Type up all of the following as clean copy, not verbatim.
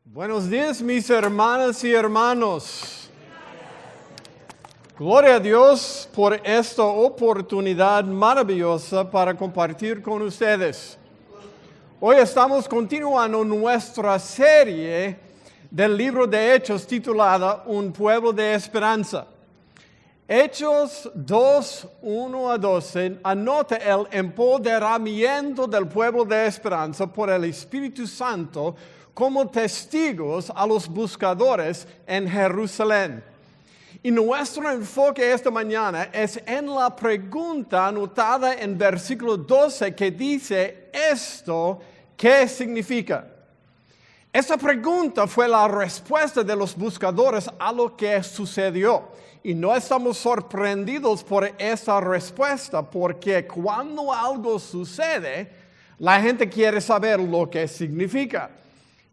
Buenos días, mis hermanas y hermanos. Gloria a Dios por esta oportunidad maravillosa para compartir con ustedes. Hoy estamos continuando nuestra serie del libro de Hechos titulada Un pueblo de esperanza. Hechos 2, 1 a 12 anota el empoderamiento del pueblo de esperanza por el Espíritu Santo como testigos a los buscadores en Jerusalén. Y nuestro enfoque esta mañana es en la pregunta anotada en versículo 12 que dice, ¿esto qué significa? Esa pregunta fue la respuesta de los buscadores a lo que sucedió. Y no estamos sorprendidos por esa respuesta porque cuando algo sucede, la gente quiere saber lo que significa.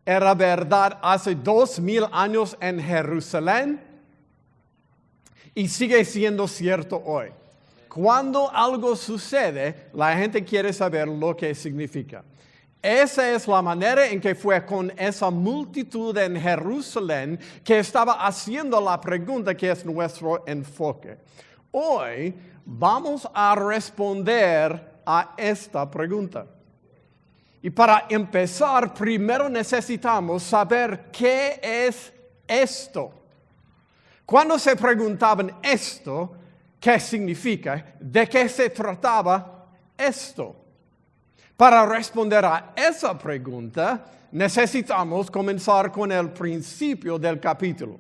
Era verdad hace 2000 años en Jerusalén y sigue siendo cierto hoy. Cuando algo sucede, la gente quiere saber lo que significa. Esa es la manera en que fue con esa multitud en Jerusalén que estaba haciendo la pregunta que es nuestro enfoque. Hoy vamos a responder a esta pregunta. Y para empezar, primero necesitamos saber qué es esto. Cuando se preguntaban esto, ¿qué significa? ¿De qué se trataba esto? Para responder a esa pregunta, necesitamos comenzar con el principio del capítulo.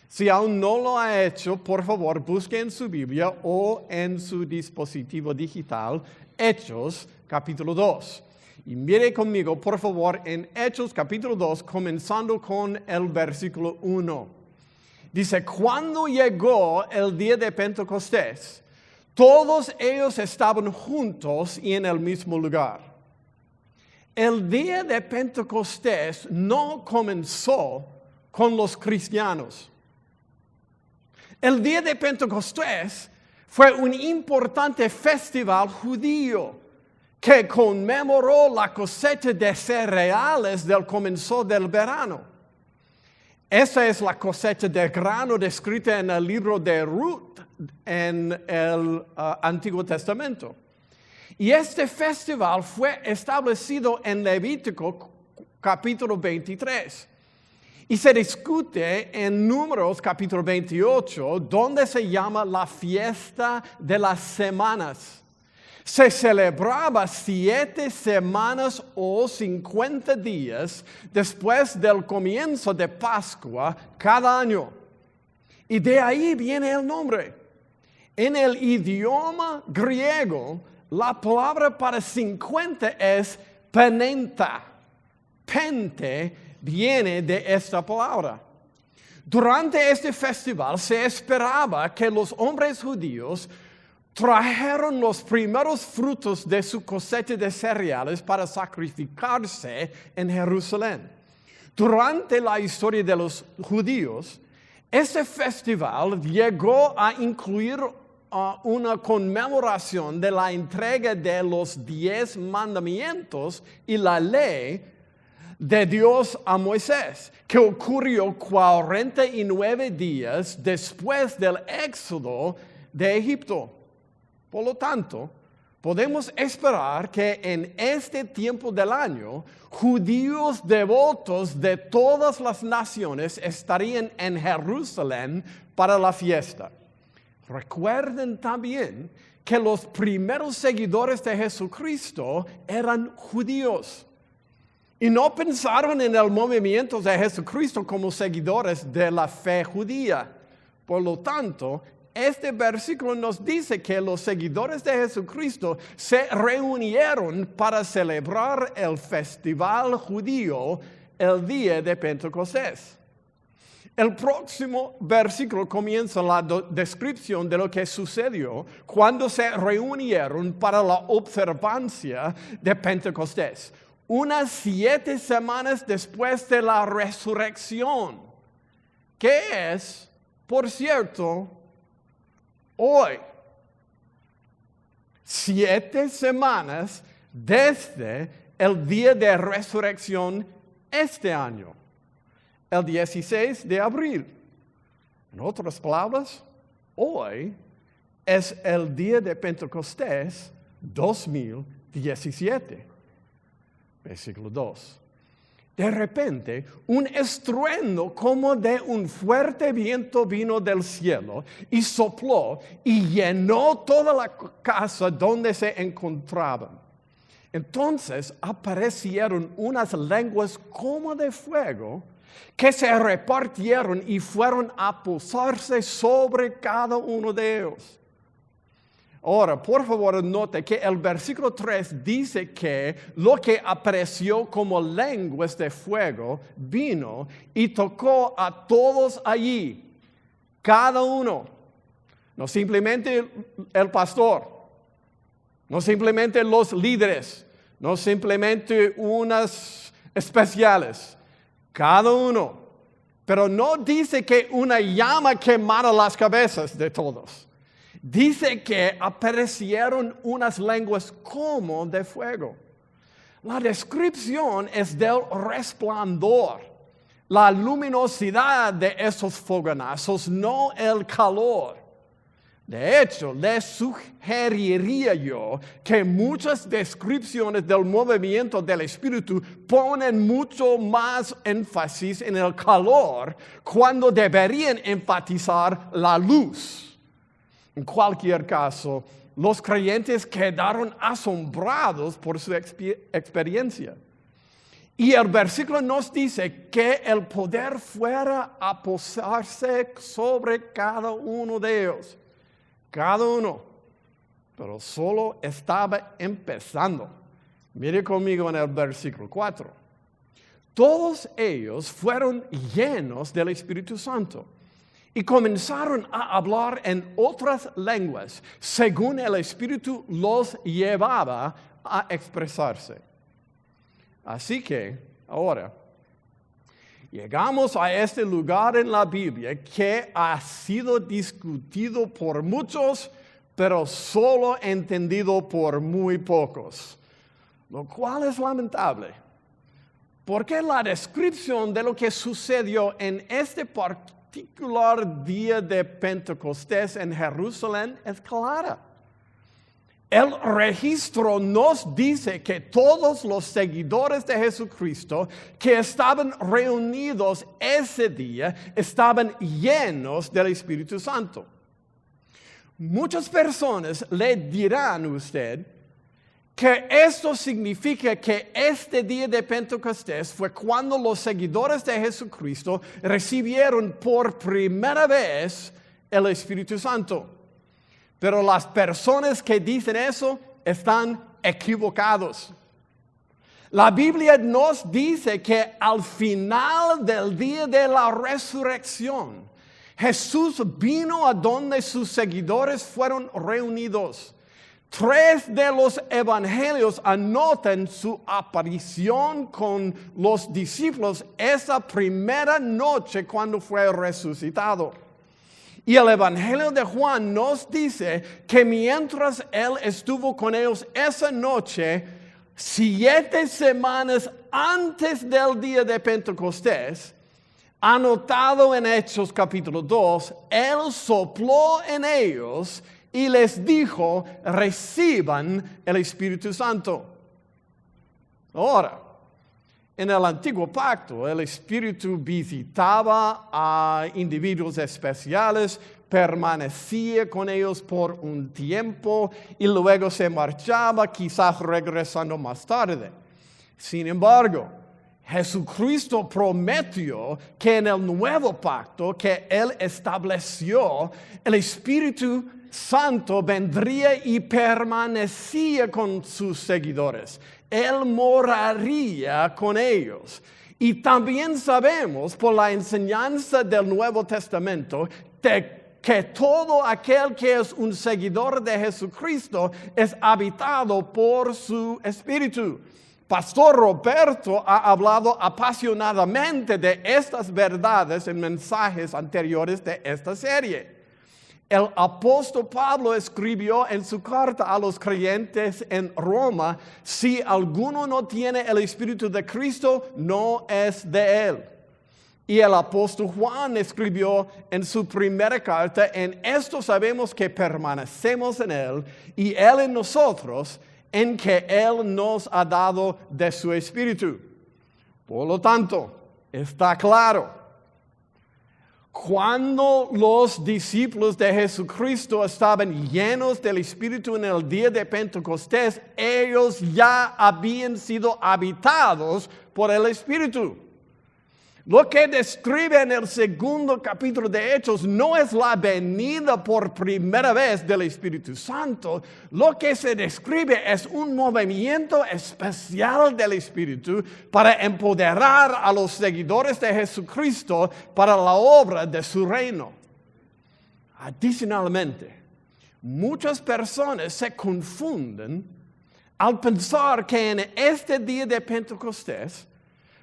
Si aún no lo ha hecho, por favor, busque en su Biblia o en su dispositivo digital Hechos capítulo 2. Y mire conmigo, por favor, en Hechos capítulo 2, comenzando con el versículo 1. Dice, cuando llegó el día de Pentecostés, todos ellos estaban juntos y en el mismo lugar. El día de Pentecostés no comenzó con los cristianos. El día de Pentecostés fue un importante festival judío que conmemoró la cosecha de cereales del comienzo del verano. Esa es la cosecha de grano descrita en el libro de Ruth en el Antiguo Testamento. Y este festival fue establecido en Levítico capítulo 23. Y se discute en Números capítulo 28, donde se llama la fiesta de las semanas. Se celebraba 7 semanas o 50 días después del comienzo de Pascua cada año. Y de ahí viene el nombre. En el idioma griego, la palabra para 50 es penenta. Pente viene de esta palabra. Durante este festival se esperaba que los hombres judíos trajeron los primeros frutos de su cosecha de cereales para sacrificarse en Jerusalén. Durante la historia de los judíos, este festival llegó a incluir una conmemoración de la entrega de los 10 mandamientos y la ley de Dios a Moisés, que ocurrió 49 días después del éxodo de Egipto. Por lo tanto, podemos esperar que en este tiempo del año, judíos devotos de todas las naciones estarían en Jerusalén para la fiesta. Recuerden también que los primeros seguidores de Jesucristo eran judíos. Y no pensaron en el movimiento de Jesucristo como seguidores de la fe judía. Por lo tanto, este versículo nos dice que los seguidores de Jesucristo se reunieron para celebrar el festival judío el día de Pentecostés. El próximo versículo comienza la descripción de lo que sucedió cuando se reunieron para la observancia de Pentecostés. Unas 7 semanas después de la resurrección, que es, por cierto, hoy. 7 semanas desde el día de resurrección este año. el 16 de abril. En otras palabras, hoy es el día de Pentecostés 2017. Versículo 2. De repente, un estruendo como de un fuerte viento vino del cielo y sopló y llenó toda la casa donde se encontraban. Entonces aparecieron unas lenguas como de fuego que se repartieron y fueron a posarse sobre cada uno de ellos. Ahora, por favor, note que el versículo 3 dice que lo que apareció como lenguas de fuego vino y tocó a todos allí, cada uno. No simplemente el pastor, no simplemente los líderes, no simplemente unas especiales, cada uno. Pero no dice que una llama quemara las cabezas de todos. Dice que aparecieron unas lenguas como de fuego. La descripción es del resplandor, la luminosidad de esos fogonazos, no el calor. De hecho, les sugeriría yo que muchas descripciones del movimiento del Espíritu ponen mucho más énfasis en el calor cuando deberían enfatizar la luz. En cualquier caso, los creyentes quedaron asombrados por su experiencia. Y el versículo nos dice que el poder fuera a posarse sobre cada uno de ellos. Cada uno. Pero solo estaba empezando. Mire conmigo en el versículo 4. Todos ellos fueron llenos del Espíritu Santo. Y comenzaron a hablar en otras lenguas, según el Espíritu los llevaba a expresarse. Así que, ahora, llegamos a este lugar en la Biblia que ha sido discutido por muchos, pero solo entendido por muy pocos, lo cual es lamentable. Porque la descripción de lo que sucedió en este particular día de Pentecostés en Jerusalén es clara. El registro nos dice que todos los seguidores de Jesucristo que estaban reunidos ese día estaban llenos del Espíritu Santo. Muchas personas le dirán a usted que esto significa que este día de Pentecostés fue cuando los seguidores de Jesucristo recibieron por primera vez el Espíritu Santo. Pero las personas que dicen eso están equivocados. La Biblia nos dice que al final del día de la resurrección, Jesús vino a donde sus seguidores fueron reunidos. 3 de los evangelios anotan su aparición con los discípulos esa primera noche cuando fue resucitado. Y el evangelio de Juan nos dice que mientras él estuvo con ellos esa noche, 7 semanas antes del día de Pentecostés, anotado en Hechos capítulo 2, él sopló en ellos y les dijo, reciban el Espíritu Santo. Ahora, en el antiguo pacto, el Espíritu visitaba a individuos especiales, permanecía con ellos por un tiempo y luego se marchaba, quizás regresando más tarde. Sin embargo, Jesucristo prometió que en el nuevo pacto que Él estableció, el Espíritu Santo vendría y permanecía con sus seguidores. Él moraría con ellos. Y también sabemos por la enseñanza del Nuevo Testamento que todo aquel que es un seguidor de Jesucristo es habitado por su Espíritu. Pastor Roberto ha hablado apasionadamente de estas verdades en mensajes anteriores de esta serie. El apóstol Pablo escribió en su carta a los creyentes en Roma, si alguno no tiene el Espíritu de Cristo, no es de él. Y el apóstol Juan escribió en su primera carta, en esto sabemos que permanecemos en Él y Él en nosotros, en que Él nos ha dado de su Espíritu. Por lo tanto, está claro, cuando los discípulos de Jesucristo estaban llenos del Espíritu en el día de Pentecostés, ellos ya habían sido habitados por el Espíritu. Lo que describe en el segundo capítulo de Hechos no es la venida por primera vez del Espíritu Santo. Lo que se describe es un movimiento especial del Espíritu para empoderar a los seguidores de Jesucristo para la obra de su reino. Adicionalmente, muchas personas se confunden al pensar que en este día de Pentecostés,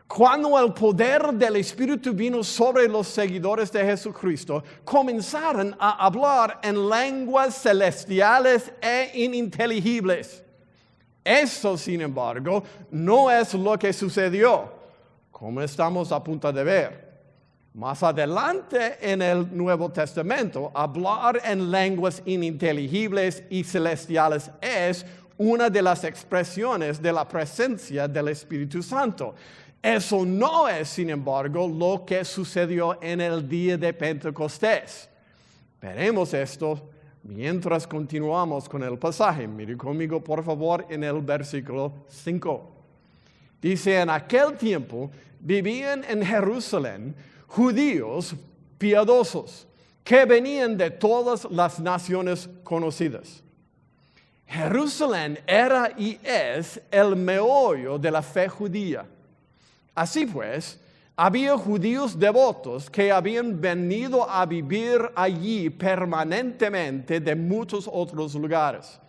cuando el poder del Espíritu vino sobre los seguidores de Jesucristo, comenzaron a hablar en lenguas celestiales e ininteligibles. Eso, sin embargo, no es lo que sucedió, como estamos a punto de ver. Más adelante en el Nuevo Testamento, hablar en lenguas ininteligibles y celestiales es una de las expresiones de la presencia del Espíritu Santo. Eso no es, sin embargo, lo que sucedió en el día de Pentecostés. Veremos esto mientras continuamos con el pasaje. Mire conmigo, por favor, en el versículo 5. Dice, en aquel tiempo vivían en Jerusalén judíos piadosos que venían de todas las naciones conocidas. Jerusalén era y es el meollo de la fe judía. Así pues, había judíos devotos que habían venido a vivir allí permanentemente de muchos otros lugares.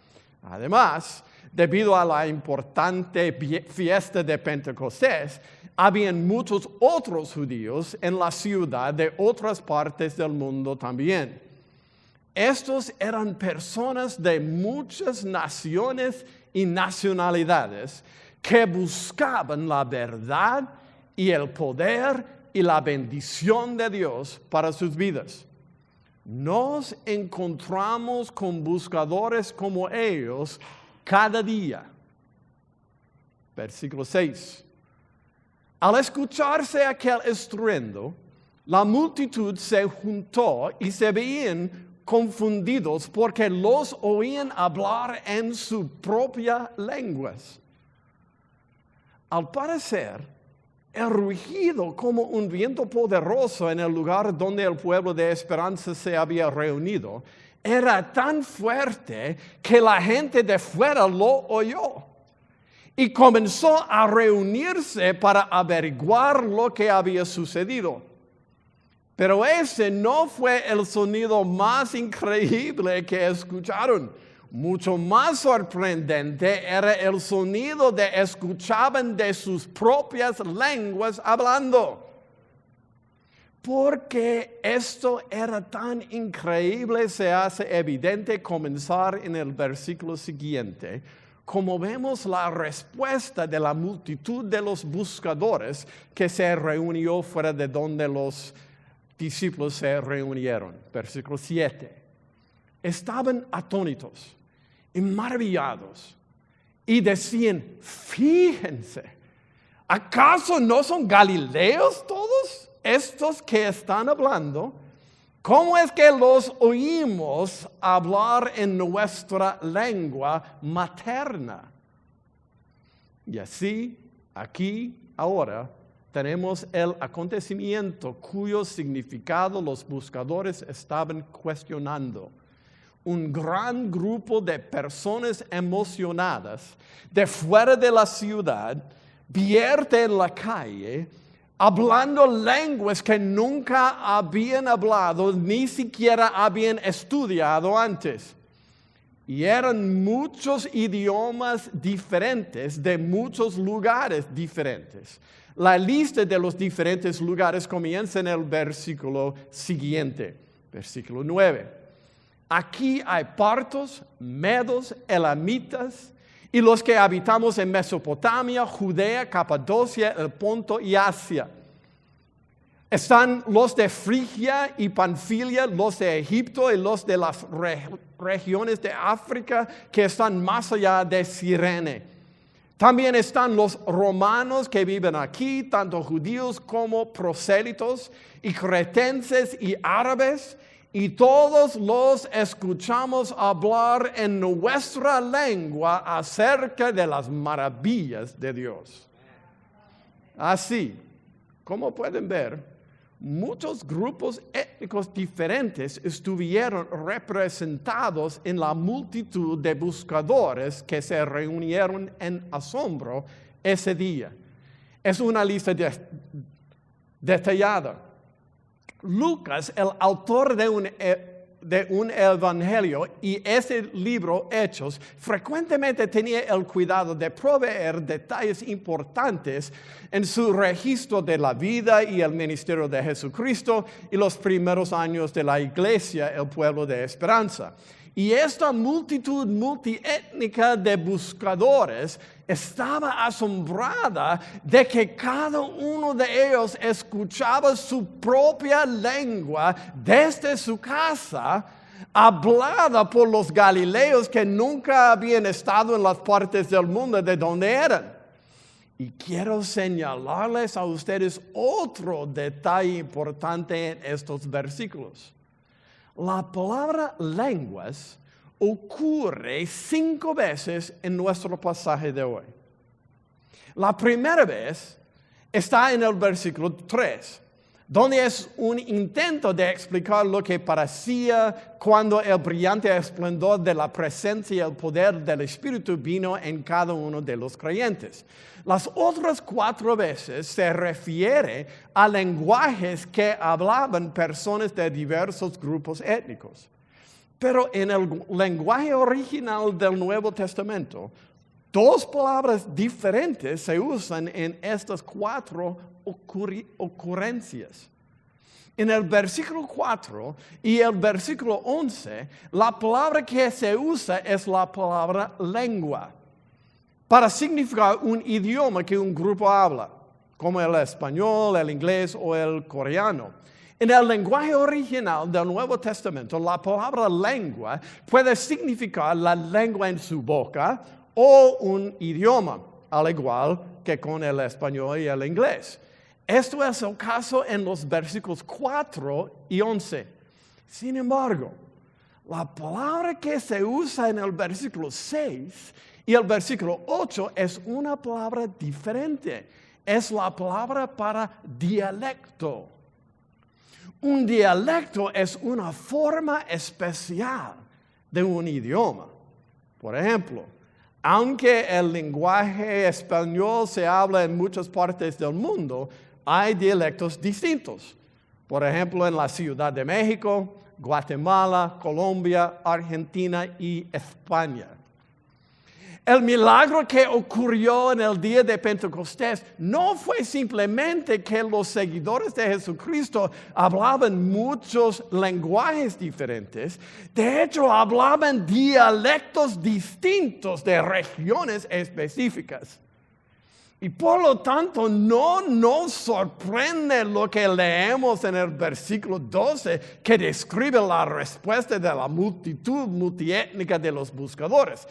Además, debido a la importante fiesta de Pentecostés, habían muchos otros judíos en la ciudad de otras partes del mundo también. Estos eran personas de muchas naciones y nacionalidades que buscaban la verdad y el poder y la bendición de Dios para sus vidas. Nos encontramos con buscadores como ellos cada día. Versículo 6. Al escucharse aquel estruendo, la multitud se juntó y se veían confundidos porque los oían hablar en sus propias lenguas. Al parecer, el rugido como un viento poderoso en el lugar donde el pueblo de Esperanza se había reunido era tan fuerte que la gente de fuera lo oyó y comenzó a reunirse para averiguar lo que había sucedido. Pero ese no fue el sonido más increíble que escucharon. Mucho más sorprendente era el sonido de escuchaban de sus propias lenguas hablando. Porque esto era tan increíble, se hace evidente comenzar en el versículo siguiente, como vemos la respuesta de la multitud de los buscadores que se reunió fuera de donde los discípulos se reunieron. Versículo 7. Estaban atónitos y maravillados, y decían, fíjense, ¿acaso no son galileos todos estos que están hablando? ¿Cómo es que los oímos hablar en nuestra lengua materna? Y así, aquí, ahora, tenemos el acontecimiento cuyo significado los buscadores estaban cuestionando. Un gran grupo de personas emocionadas de fuera de la ciudad vierte en la calle hablando lenguas que nunca habían hablado, ni siquiera habían estudiado antes. Y eran muchos idiomas diferentes de muchos lugares diferentes. La lista de los diferentes lugares comienza en el versículo siguiente, versículo 9. Aquí hay partos, medos, elamitas, y los que habitamos en Mesopotamia, Judea, Capadocia, el Ponto y Asia. Están los de Frigia y Panfilia, los de Egipto y los de las regiones de África que están más allá de Cirene. También están los romanos que viven aquí, tanto judíos como prosélitos, y cretenses y árabes, y todos los escuchamos hablar en nuestra lengua acerca de las maravillas de Dios. Así, como pueden ver, muchos grupos étnicos diferentes estuvieron representados en la multitud de buscadores que se reunieron en asombro ese día. Es una lista detallada. Lucas, el autor de un evangelio y ese libro, Hechos, frecuentemente tenía el cuidado de proveer detalles importantes en su registro de la vida y el ministerio de Jesucristo y los primeros años de la Iglesia, el pueblo de esperanza. Y esta multitud multiétnica de buscadores estaba asombrada de que cada uno de ellos escuchaba su propia lengua desde su casa, hablada por los galileos que nunca habían estado en las partes del mundo de donde eran. Y quiero señalarles a ustedes otro detalle importante en estos versículos. La palabra lenguas ocurre 5 veces en nuestro pasaje de hoy. La primera vez está en el versículo 3, donde es un intento de explicar lo que parecía cuando el brillante esplendor de la presencia y el poder del Espíritu vino en cada uno de los creyentes. Las otras 4 veces se refiere a lenguajes que hablaban personas de diversos grupos étnicos. Pero en el lenguaje original del Nuevo Testamento, 2 palabras diferentes se usan en estas 4 ocurrencias. En el versículo 4 y el versículo 11, la palabra que se usa es la palabra lengua, para significar un idioma que un grupo habla, como el español, el inglés o el coreano. En el lenguaje original del Nuevo Testamento, la palabra lengua puede significar la lengua en su boca o un idioma, al igual que con el español y el inglés. Esto es el caso en los versículos 4 y 11. Sin embargo, la palabra que se usa en el versículo 6 y el versículo 8 es una palabra diferente. Es la palabra para dialecto. Un dialecto es una forma especial de un idioma. Por ejemplo, aunque el lenguaje español se habla en muchas partes del mundo, hay dialectos distintos. Por ejemplo, en la Ciudad de México, Guatemala, Colombia, Argentina y España. El milagro que ocurrió en el día de Pentecostés no fue simplemente que los seguidores de Jesucristo hablaban muchos lenguajes diferentes. De hecho, hablaban dialectos distintos de regiones específicas. Y por lo tanto, no nos sorprende lo que leemos en el versículo 12, que describe la respuesta de la multitud multiétnica de los buscadores.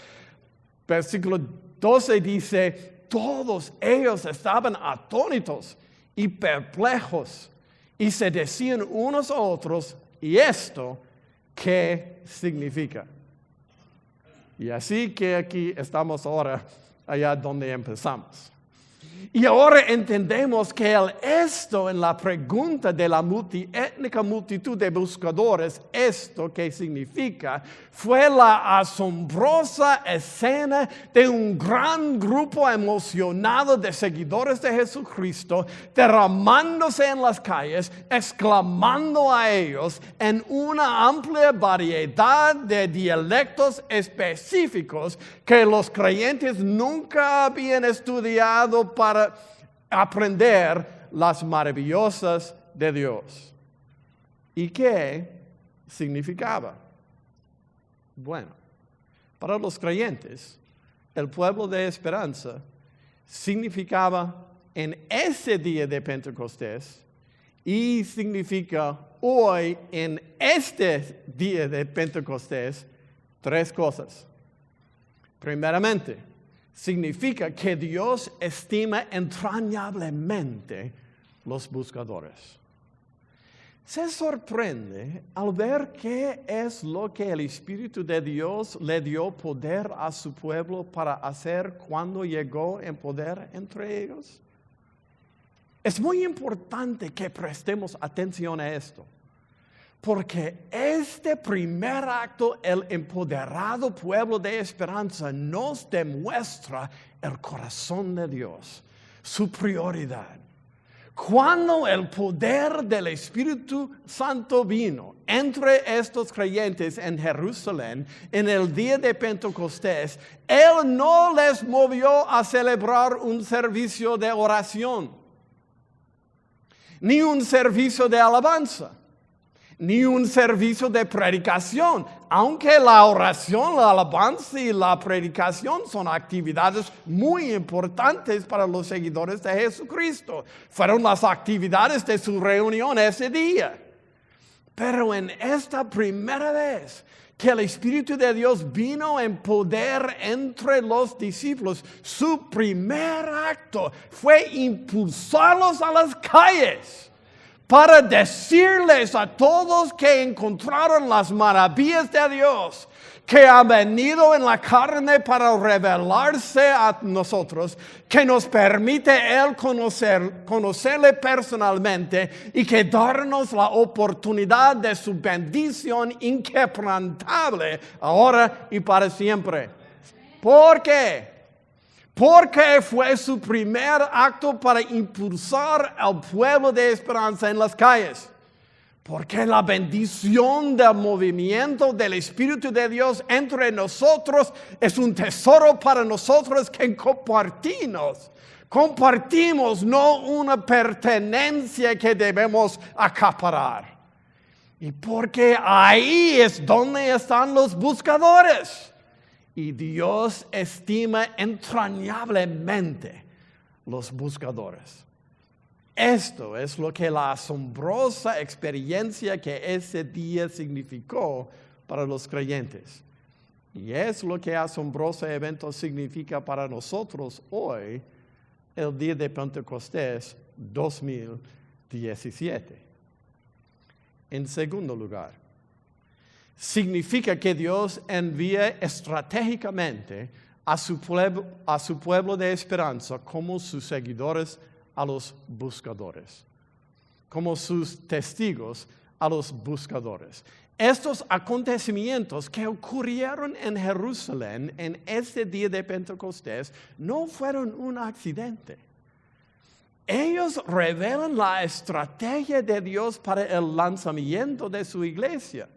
Versículo 12 dice, todos ellos estaban atónitos y perplejos y se decían unos a otros, ¿y esto qué significa? Y así que aquí estamos ahora, allá donde empezamos. Y ahora entendemos que el esto en la pregunta de la multiétnica multitud de buscadores, esto que significa, fue la asombrosa escena de un gran grupo emocionado de seguidores de Jesucristo derramándose en las calles, exclamando a ellos en una amplia variedad de dialectos específicos que los creyentes nunca habían estudiado para aprender las maravillosas de Dios. ¿Y qué significaba? Bueno, para los creyentes, el pueblo de esperanza significaba en ese día de Pentecostés Y significa hoy, en este día de Pentecostés, 3 cosas. Primeramente, significa que Dios estima entrañablemente los buscadores. Se sorprende al ver qué es lo que el Espíritu de Dios le dio poder a su pueblo para hacer cuando llegó en poder entre ellos. Es muy importante que prestemos atención a esto, porque este primer acto, el empoderado pueblo de esperanza, nos demuestra el corazón de Dios, su prioridad. Cuando el poder del Espíritu Santo vino entre estos creyentes en Jerusalén en el día de Pentecostés, Él no les movió a celebrar un servicio de oración, ni un servicio de alabanza, ni un servicio de predicación, aunque la oración, la alabanza y la predicación son actividades muy importantes para los seguidores de Jesucristo. Fueron las actividades de su reunión ese día. Pero en esta primera vez que el Espíritu de Dios vino en poder entre los discípulos, su primer acto fue impulsarlos a las calles para decirles a todos que encontraron las maravillas de Dios, que ha venido en la carne para revelarse a nosotros, que nos permite Él conocerle personalmente y que darnos la oportunidad de su bendición inquebrantable ahora y para siempre. ¿Por qué? Porque fue su primer acto para impulsar al pueblo de esperanza en las calles. Porque la bendición del movimiento del Espíritu de Dios entre nosotros es un tesoro para nosotros que compartimos. Compartimos, no una pertenencia que debemos acaparar. Y porque ahí es donde están los buscadores. Y Dios estima entrañablemente los buscadores. Esto es lo que la asombrosa experiencia que ese día significó para los creyentes. Y es lo que asombroso evento significa para nosotros hoy, el día de Pentecostés 2017. En segundo lugar, significa que Dios envía estratégicamente a su pueblo de esperanza como sus seguidores a los buscadores, como sus testigos a los buscadores. Estos acontecimientos que ocurrieron en Jerusalén en este día de Pentecostés no fueron un accidente. Ellos revelan la estrategia de Dios para el lanzamiento de su iglesia.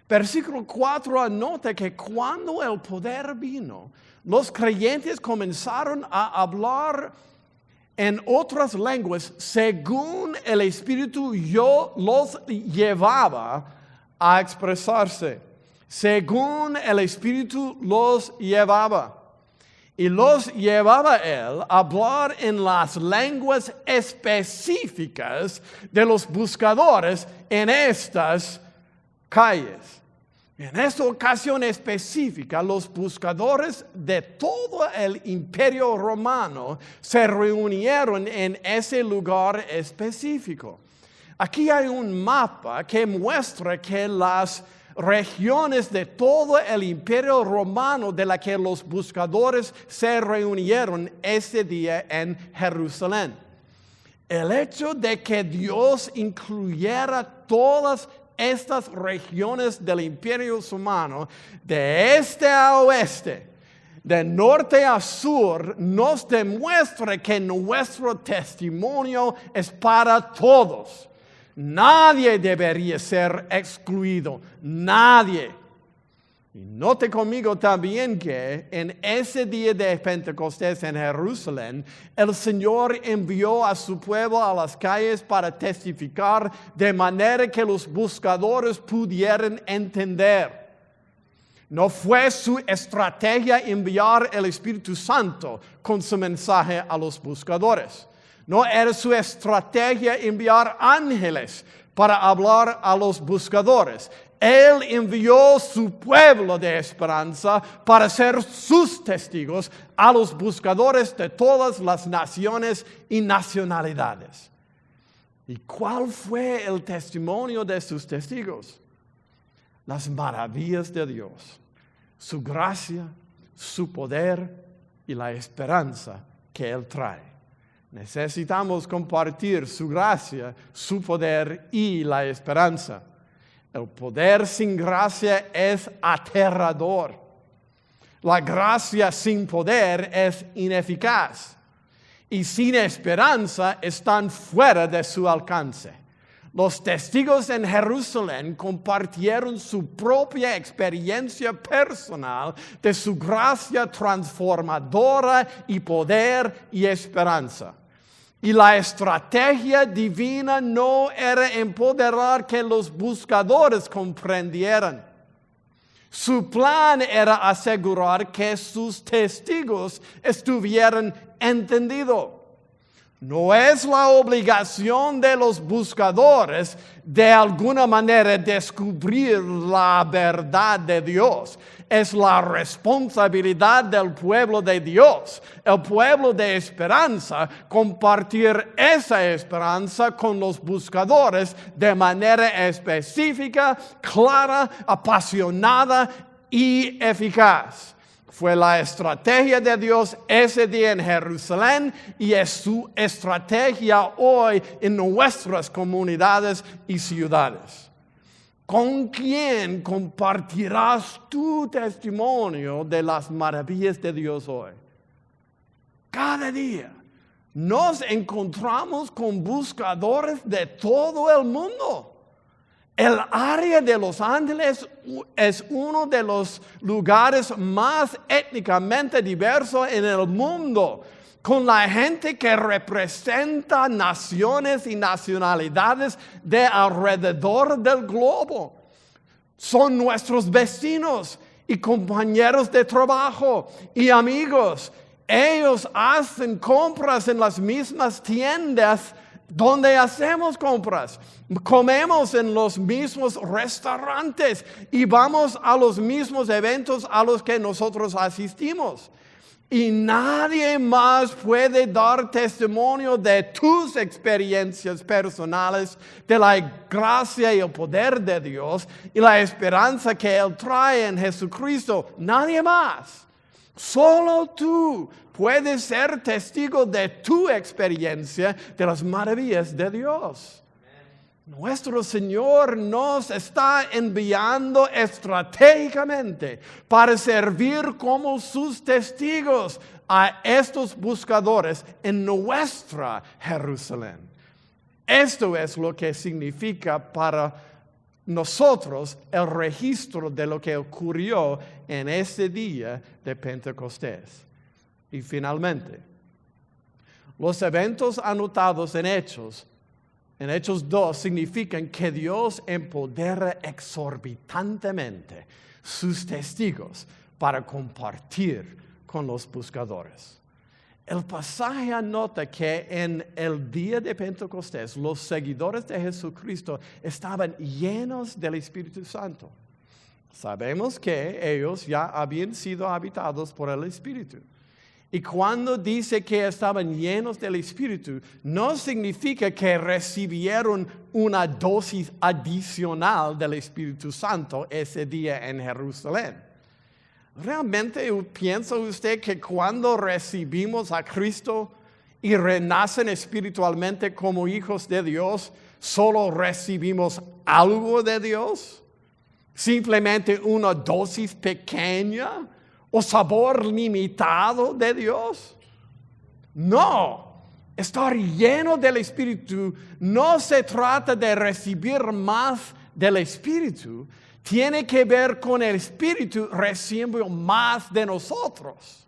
Versículo 4 anota que cuando el poder vino, los creyentes comenzaron a hablar en otras lenguas según el Espíritu los llevaba a expresarse. Según el Espíritu los llevaba. Y los llevaba Él a hablar en las lenguas específicas de los buscadores en estas calles. En esta ocasión específica, los buscadores de todo el imperio romano se reunieron en ese lugar específico. Aquí hay un mapa que muestra que las regiones de todo el imperio romano de la que los buscadores se reunieron ese día en Jerusalén. El hecho de que Dios incluyera todas estas regiones del imperio romano, de este a oeste, de norte a sur, nos demuestra que nuestro testimonio es para todos. Nadie debería ser excluido, nadie. Y note conmigo también que en ese día de Pentecostés en Jerusalén, el Señor envió a su pueblo a las calles para testificar de manera que los buscadores pudieran entender. No fue su estrategia enviar el Espíritu Santo con su mensaje a los buscadores. No era su estrategia enviar ángeles para hablar a los buscadores. Él envió su pueblo de esperanza para ser sus testigos a los buscadores de todas las naciones y nacionalidades. ¿Y cuál fue el testimonio de sus testigos? Las maravillas de Dios, su gracia, su poder y la esperanza que Él trae. Necesitamos compartir su gracia, su poder y la esperanza. El poder sin gracia es aterrador. La gracia sin poder es ineficaz. Y sin esperanza están fuera de su alcance. Los testigos en Jerusalén compartieron su propia experiencia personal de su gracia transformadora y poder y esperanza. Y la estrategia divina no era empoderar que los buscadores comprendieran. Su plan era asegurar que sus testigos estuvieran entendidos. No es la obligación de los buscadores de alguna manera descubrir la verdad de Dios. Es la responsabilidad del pueblo de Dios, el pueblo de esperanza, compartir esa esperanza con los buscadores de manera específica, clara, apasionada y eficaz. Fue la estrategia de Dios ese día en Jerusalén y es su estrategia hoy en nuestras comunidades y ciudades. ¿Con quién compartirás tu testimonio de las maravillas de Dios hoy? Cada día nos encontramos con buscadores de todo el mundo. El área de Los Ángeles es uno de los lugares más étnicamente diversos en el mundo, con la gente que representa naciones y nacionalidades de alrededor del globo. Son nuestros vecinos y compañeros de trabajo y amigos. Ellos hacen compras en las mismas tiendas donde hacemos compras. Comemos en los mismos restaurantes y vamos a los mismos eventos a los que nosotros asistimos. Y nadie más puede dar testimonio de tus experiencias personales, de la gracia y el poder de Dios y la esperanza que Él trae en Jesucristo. Nadie más. Solo tú puedes ser testigo de tu experiencia de las maravillas de Dios. Nuestro Señor nos está enviando estratégicamente para servir como sus testigos a estos buscadores en nuestra Jerusalén. Esto es lo que significa para nosotros el registro de lo que ocurrió en ese día de Pentecostés. Y finalmente, los eventos anotados en Hechos 2 significan que Dios empodera exorbitantemente sus testigos para compartir con los buscadores. El pasaje anota que en el día de Pentecostés los seguidores de Jesucristo estaban llenos del Espíritu Santo. Sabemos que ellos ya habían sido habitados por el Espíritu. Y cuando dice que estaban llenos del Espíritu, no significa que recibieron una dosis adicional del Espíritu Santo ese día en Jerusalén. ¿Realmente piensa usted que cuando recibimos a Cristo y renacen espiritualmente como hijos de Dios, solo recibimos algo de Dios? ¿Simplemente una dosis pequeña o sabor limitado de Dios? No, estar lleno del Espíritu no se trata de recibir más del Espíritu, tiene que ver con el Espíritu recibiendo más de nosotros.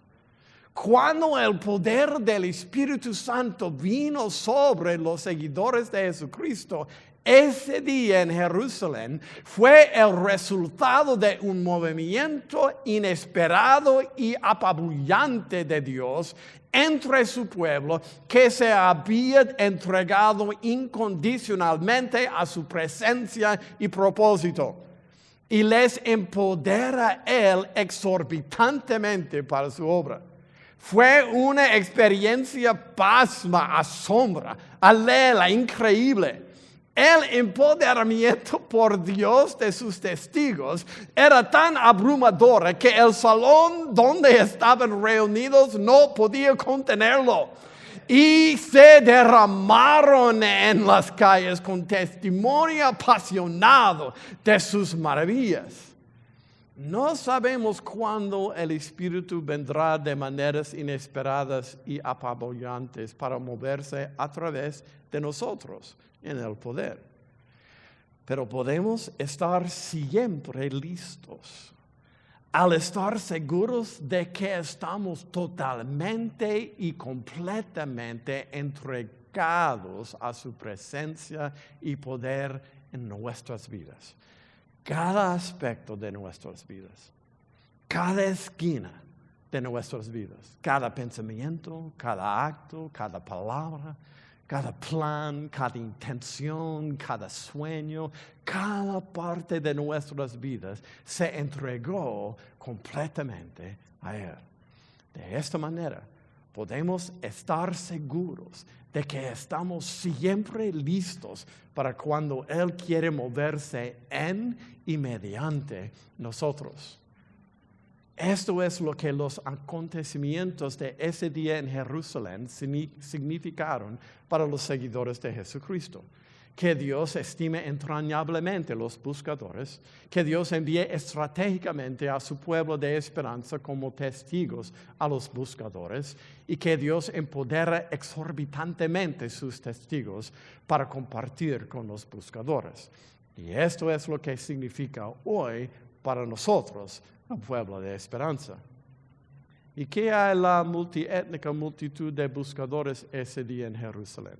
Cuando el poder del Espíritu Santo vino sobre los seguidores de Jesucristo, ese día en Jerusalén fue el resultado de un movimiento inesperado y apabullante de Dios entre su pueblo que se había entregado incondicionalmente a su presencia y propósito. Y les empodera Él exorbitantemente para su obra. Fue una experiencia pasma, asombra, alela, increíble. El empoderamiento por Dios de sus testigos era tan abrumador que el salón donde estaban reunidos no podía contenerlo. Y se derramaron en las calles con testimonio apasionado de sus maravillas. No sabemos cuándo el Espíritu vendrá de maneras inesperadas y apabullantes para moverse a través de nosotros en el poder. Pero podemos estar siempre listos al estar seguros de que estamos totalmente y completamente entregados a su presencia y poder en nuestras vidas. Cada aspecto de nuestras vidas, cada esquina de nuestras vidas, cada pensamiento, cada acto, cada palabra, cada plan, cada intención, cada sueño, cada parte de nuestras vidas se entregó completamente a Él. De esta manera podemos estar seguros de que estamos siempre listos para cuando Él quiere moverse en y mediante nosotros. Esto es lo que los acontecimientos de ese día en Jerusalén significaron para los seguidores de Jesucristo. Que Dios estime entrañablemente los buscadores, que Dios envíe estratégicamente a su pueblo de esperanza como testigos a los buscadores y que Dios empodere exorbitantemente sus testigos para compartir con los buscadores. Y esto es lo que significa hoy para nosotros, el pueblo de esperanza. ¿Y qué hay la multiétnica multitud de buscadores ese día en Jerusalén?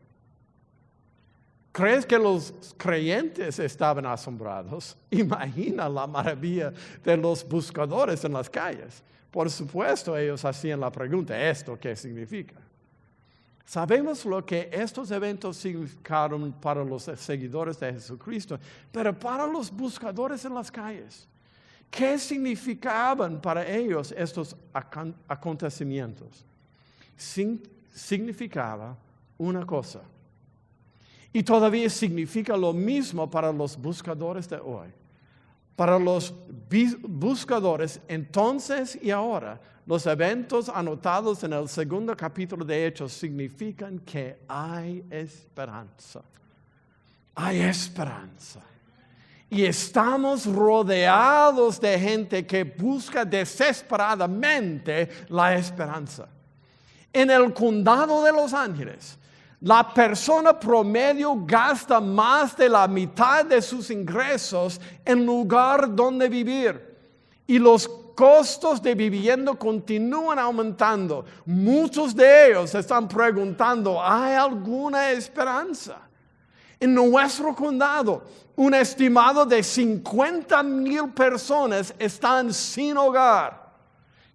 ¿Crees que los creyentes estaban asombrados? Imagina la maravilla de los buscadores en las calles. Por supuesto, ellos hacían la pregunta, ¿esto qué significa? Sabemos lo que estos eventos significaron para los seguidores de Jesucristo, pero para los buscadores en las calles, ¿qué significaban para ellos estos acontecimientos? Significaba una cosa. Y todavía significa lo mismo para los buscadores de hoy. Para los buscadores entonces y ahora, los eventos anotados en el segundo capítulo de Hechos significan que hay esperanza. Hay esperanza. Y estamos rodeados de gente que busca desesperadamente la esperanza. En el condado de Los Ángeles, la persona promedio gasta más de la mitad de sus ingresos en lugar donde vivir. Y los costos de vivienda continúan aumentando. Muchos de ellos están preguntando, ¿hay alguna esperanza? En nuestro condado, un estimado de 50,000 personas están sin hogar.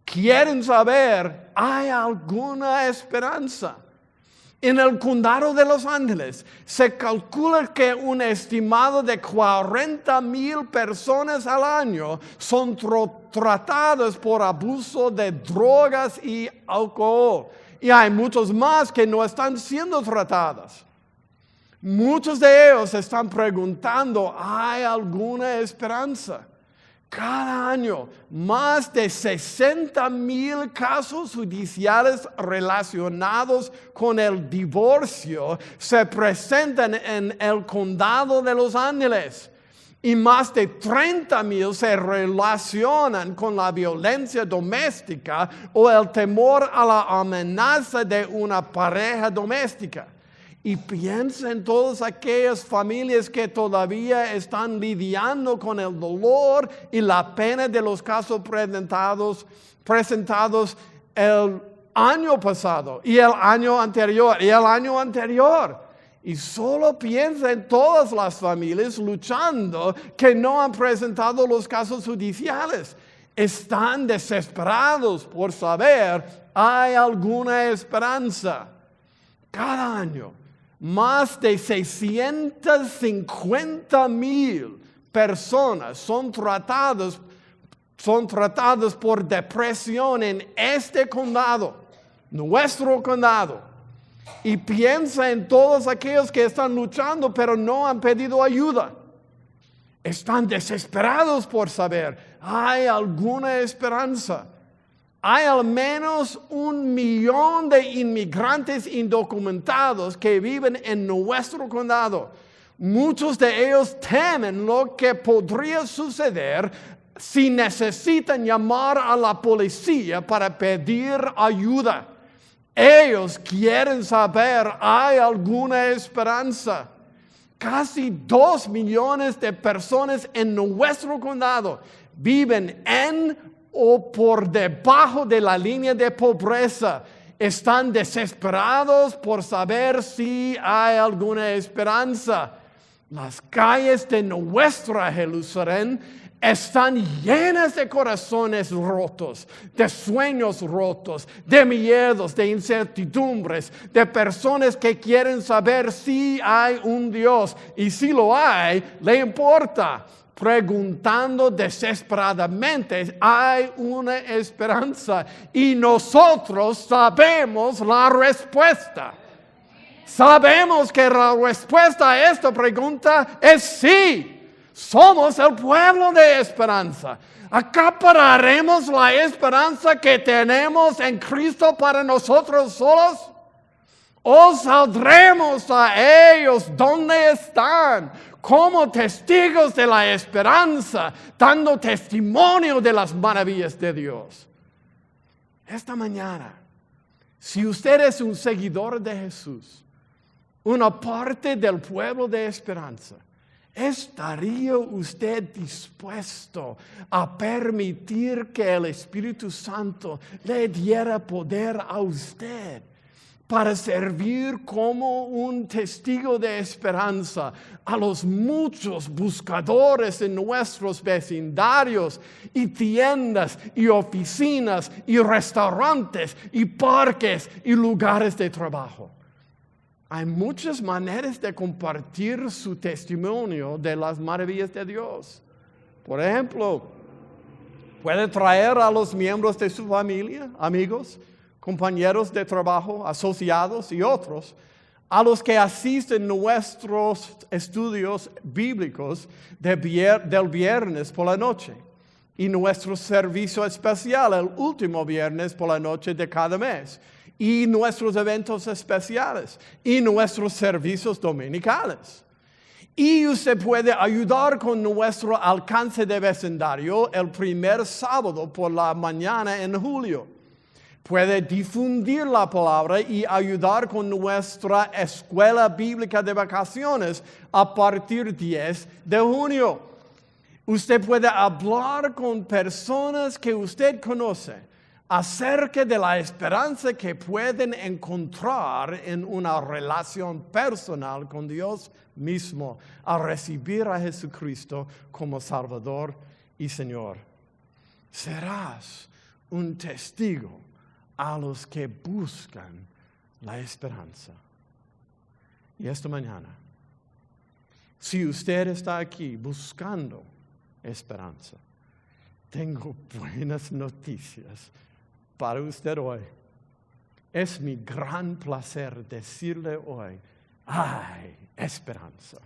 Quieren saber, ¿hay alguna esperanza? En el condado de Los Ángeles se calcula que un estimado de 40,000 personas al año son tratadas por abuso de drogas y alcohol. Y hay muchos más que no están siendo tratadas. Muchos de ellos están preguntando, ¿hay alguna esperanza? Cada año, más de 60,000 casos judiciales relacionados con el divorcio se presentan en el condado de Los Ángeles. Y más de 30,000 se relacionan con la violencia doméstica o el temor a la amenaza de una pareja doméstica. Y piensa en todas aquellas familias que todavía están lidiando con el dolor y la pena de los casos presentados. El año pasado, y el año anterior, y el año anterior. Y solo piensa en todas las familias luchando que no han presentado los casos judiciales. Están desesperados por saber, ¿hay alguna esperanza? Cada año, más de 650,000 personas son tratadas por depresión en este condado, nuestro condado. Y piensa en todos aquellos que están luchando, pero no han pedido ayuda. Están desesperados por saber, ¿hay alguna esperanza? Hay al menos 1 millón de inmigrantes indocumentados que viven en nuestro condado. Muchos de ellos temen lo que podría suceder si necesitan llamar a la policía para pedir ayuda. Ellos quieren saber, ¿hay alguna esperanza? Casi 2 millones de personas en nuestro condado viven en o por debajo de la línea de pobreza. Están desesperados por saber si hay alguna esperanza. Las calles de nuestra Jerusalén están llenas de corazones rotos, de sueños rotos, de miedos, de incertidumbres, de personas que quieren saber si hay un Dios. Y si lo hay, le importa, preguntando desesperadamente, ¿hay una esperanza? Y nosotros sabemos la respuesta. Sabemos que la respuesta a esta pregunta es sí. Somos el pueblo de esperanza. ¿Acapararemos la esperanza que tenemos en Cristo para nosotros solos? ¿O saldremos a ellos donde están como testigos de la esperanza, dando testimonio de las maravillas de Dios? Esta mañana, si usted es un seguidor de Jesús, una parte del pueblo de esperanza, ¿estaría usted dispuesto a permitir que el Espíritu Santo le diera poder a usted para servir como un testigo de esperanza a los muchos buscadores en nuestros vecindarios y tiendas y oficinas y restaurantes y parques y lugares de trabajo? Hay muchas maneras de compartir su testimonio de las maravillas de Dios. Por ejemplo, puede traer a los miembros de su familia, amigos, compañeros de trabajo, asociados y otros, a los que asisten nuestros estudios bíblicos del viernes por la noche y nuestro servicio especial el último viernes por la noche de cada mes, y nuestros eventos especiales, y nuestros servicios dominicales. Y usted puede ayudar con nuestro alcance de vecindario el primer sábado por la mañana en julio. Puede difundir la palabra y ayudar con nuestra escuela bíblica de vacaciones a partir 10 de junio. Usted puede hablar con personas que usted conoce acerca de la esperanza que pueden encontrar en una relación personal con Dios mismo al recibir a Jesucristo como Salvador y Señor. Serás un testigo a los que buscan la esperanza. Y esta mañana, si usted está aquí buscando esperanza, tengo buenas noticias para usted hoy. Es mi gran placer decirle hoy, hay esperanza.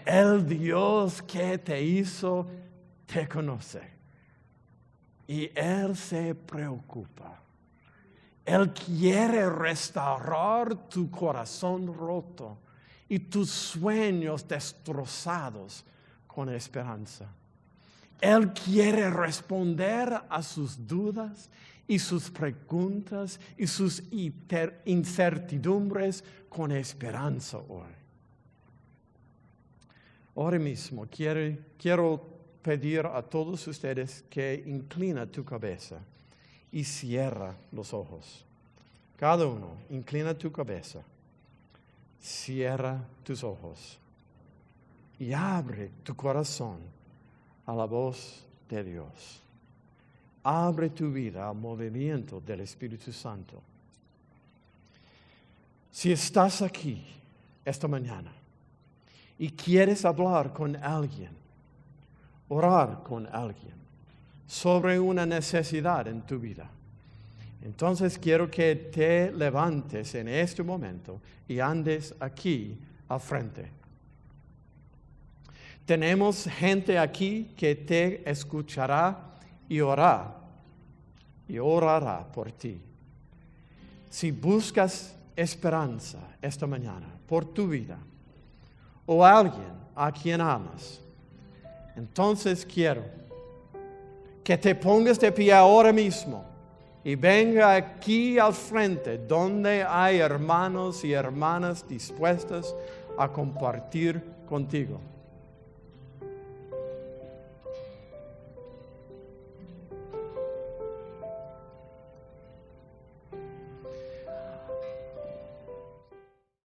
El Dios que te hizo te conoce y Él se preocupa. Él quiere restaurar tu corazón roto y tus sueños destrozados con esperanza. Él quiere responder a sus dudas y sus preguntas y sus incertidumbres con esperanza hoy. Ahora mismo quiero pedir a todos ustedes que inclinen tu cabeza y cierra los ojos. Cada uno, inclina tu cabeza, cierra tus ojos y abre tu corazón a la voz de Dios. Abre tu vida al movimiento del Espíritu Santo. Si estás aquí esta mañana y quieres hablar con alguien, orar con alguien sobre una necesidad en tu vida, entonces quiero que te levantes en este momento y andes aquí al frente. Tenemos gente aquí que te escuchará y orará por ti. Si buscas esperanza esta mañana por tu vida o alguien a quien amas, entonces quiero que te pongas de pie ahora mismo y venga aquí al frente donde hay hermanos y hermanas dispuestas a compartir contigo.